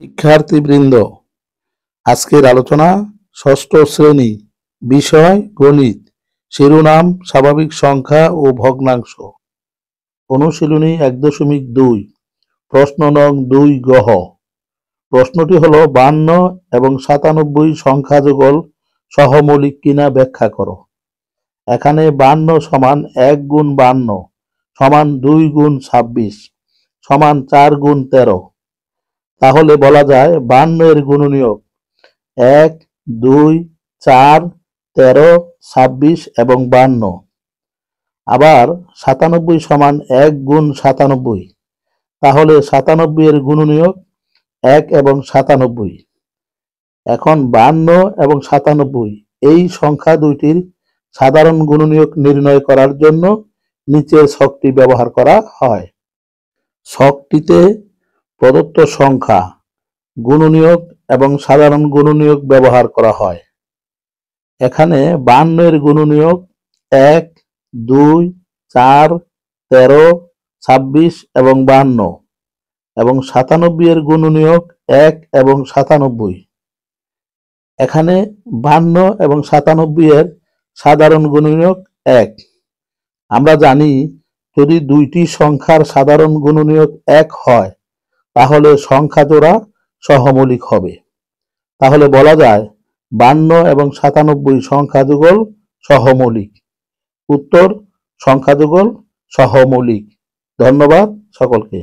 শিক্ষার্থীবৃন্দ, আজকের আলোচনা ষষ্ঠ শ্রেণী, বিষয় গণিত, শিরোনাম স্বাভাবিক সংখ্যা ও ভগ্নাংশ। অনুশীলনী 1.2, প্রশ্ন নং 2 গহ। প্রশ্নটি হলো 52 এবং 97 সংখ্যা যুগল সহমৌলিক কিনা ব্যাখ্যা করো। এখানে 52 সমান 1 গুণ 52 সমান 2 গুণ 26 সমান 4 গুণ 13। তাহলে বলা যায় 52 এর গুণনীয়ক 1, 2, 4, 13, 26 এবং 52। আবার 97 সমান 1 গুণ 97, তাহলে 97 এর গুণনীয়ক 1 এবং 97। এখন 52 এবং 97 এই সংখ্যা দুইটির সাধারণ গুণনীয়ক নির্ণয় করার জন্য নিচের ছকটি ব্যবহার করা হয়। ছকটিতে প্রদত্ত সংখ্যা, গুণনীয়ক এবং সাধারণ গুণনীয়ক ব্যবহার করা হয়। এখানে 52 এর গুণনীয়ক 1, 2, 4, 13, 26 এবং 52 এবং 97 এর গুণনীয়ক 1 এবং 97। এখানে 52 এবং 97 এর সাধারণ গুণনীয়ক 1। আমরা জানি যদি দুইটি সংখ্যার সাধারণ গুণনীয়ক 1 হয় তাহলে সংখ্যা জোড়া সহমৌলিক হবে। তাহলে বলা যায় 52 এবং 97 সংখ্যা যুগল সহমৌলিক। উত্তর সংখ্যা যুগল সহমৌলিক। ধন্যবাদ সকলকে।